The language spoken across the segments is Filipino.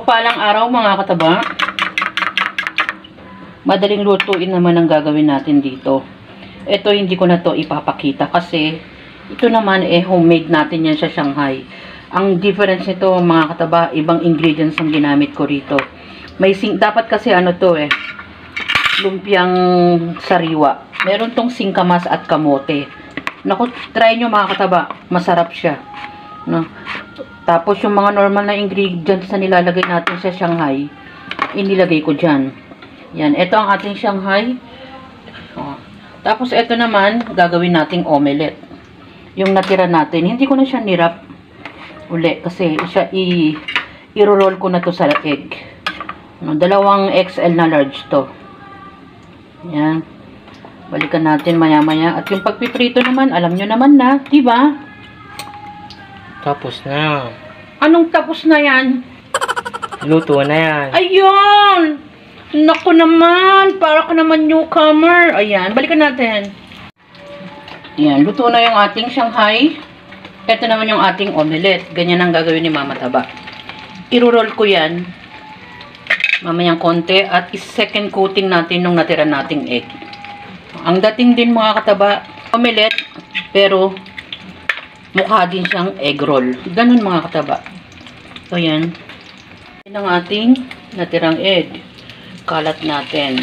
Mapagpalang araw mga kataba. Madaling lutuin naman ang gagawin natin dito. Ito hindi ko na to ipapakita kasi ito naman homemade natin yan sa Shanghai. Ang difference nito mga kataba, ibang ingredients ang ginamit ko rito. Dapat kasi lumpiang sariwa. Meron tong singkamas at kamote. Naku, try nyo mga kataba, masarap siya. No? Tapos yung mga normal na ingredients na nilalagay natin sa Shanghai, inilagay ko dyan. Yan, ito ang ating Shanghai. Tapos ito naman, gagawin nating omelette. Yung natira natin, hindi ko na siya nirap uli kasi siya i-roll ko na to sa egg. Dalawang XL na large to. Yan. Balikan natin maya-maya. At yung pagpiprito naman, alam nyo naman na, diba? Tapos na. Anong tapos na yan? Luto na yan. Ayun! Naku naman! Para ka naman newcomer. Ayan, balikan natin. Ayan, luto na yung ating Shanghai. Ito naman yung ating omelette. Ganyan ang gagawin ni Mama Taba. I-roll ko yan. Mamayang konti. At second coating natin nung natira nating egg. Ang dating din mga kataba, omelette. Pero mukha din siyang egg roll. Ganun mga kataba. So yan. Yan ang ating natirang egg. Kalat natin.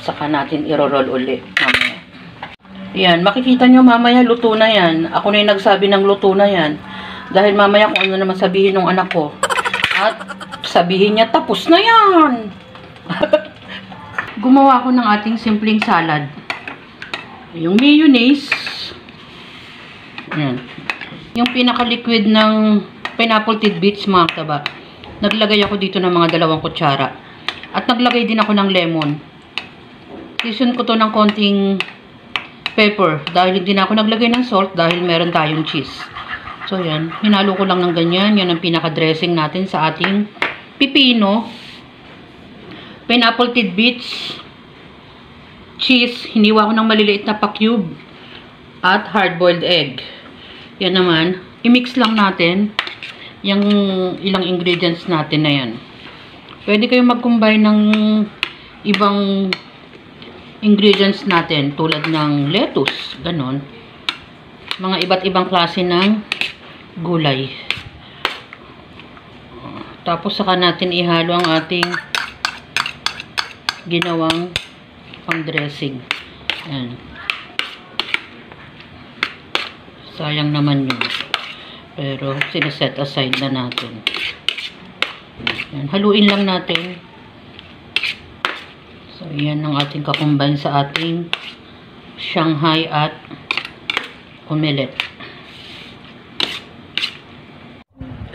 Saka natin i-roll uli. Mamaya. Yan. Makikita nyo mamaya luto na yan. Ako na yung nagsabi ng luto na yan. Dahil mamaya kung ano naman sabihin ng anak ko. At sabihin niya tapos na yan. Gumawa ako ng ating simpleng salad. Yung mayonnaise. Ayan. Yung pinaka-liquid ng pineapple tidbits mga kataba. Naglagay ako dito ng mga 2 kutsara. At naglagay din ako ng lemon. Season ko to ng konting pepper. Dahil hindi na ako naglagay ng salt dahil meron tayong cheese. So yan. Hinalo ko lang ng ganyan. Yan ang pinaka-dressing natin sa ating pipino. Pineapple tidbits, cheese, hiniwa ko ng maliliit na pa-cube, at hard-boiled egg. Yan naman, i-mix lang natin yung ilang ingredients natin na yan. Pwede kayong mag-combine ng ibang ingredients natin tulad ng lettuce, ganon. Mga iba't ibang klase ng gulay. Tapos saka natin ihalo ang ating ginawang pang-dressing. Ayan. Sayang naman yun. Pero sinaset aside na natin. Ayan. Haluin lang natin. So, yan ang ating kakumbine sa ating Shanghai at omelette.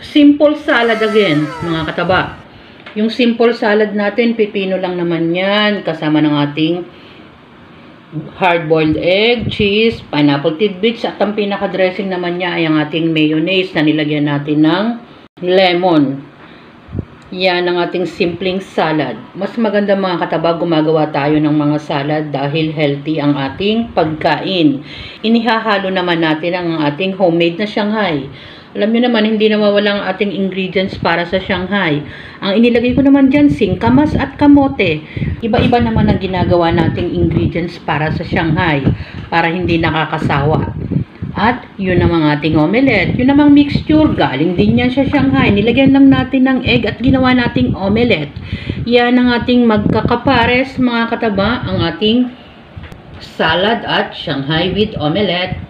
Simple salad again, mga kataba. Yung simple salad natin, pipino lang naman yan. Kasama ng ating hard-boiled egg, cheese, pineapple tidbits. At ang pinaka-dressing naman niya ay ang ating mayonnaise na nilagyan natin ng lemon. Yan ang ating simpleng salad. Mas maganda mga kataba, gumagawa tayo ng mga salad dahil healthy ang ating pagkain. Inihahalo naman natin ang ating homemade na Shanghai. Alam niyo naman, hindi na mawala ang ating ingredients para sa Shanghai. Ang inilagay ko naman dyan, singkamas at kamote. Iba-iba naman ang ginagawa nating ingredients para sa Shanghai. Para hindi nakakasawa. At yun namang ating omelette. Yun namang mixture, galing din yan sa Shanghai. Nilagyan lang natin ng egg at ginawa nating omelette. Yan ang ating magkakapares, mga kataba. Ang ating salad at Shanghai with omelette.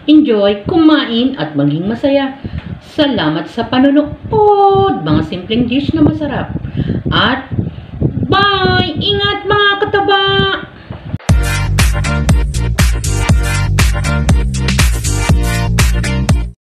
Enjoy, kumain at maging masaya. Salamat sa panonood. Mga simpleng dish na masarap. At bye! Ingat mga kataba!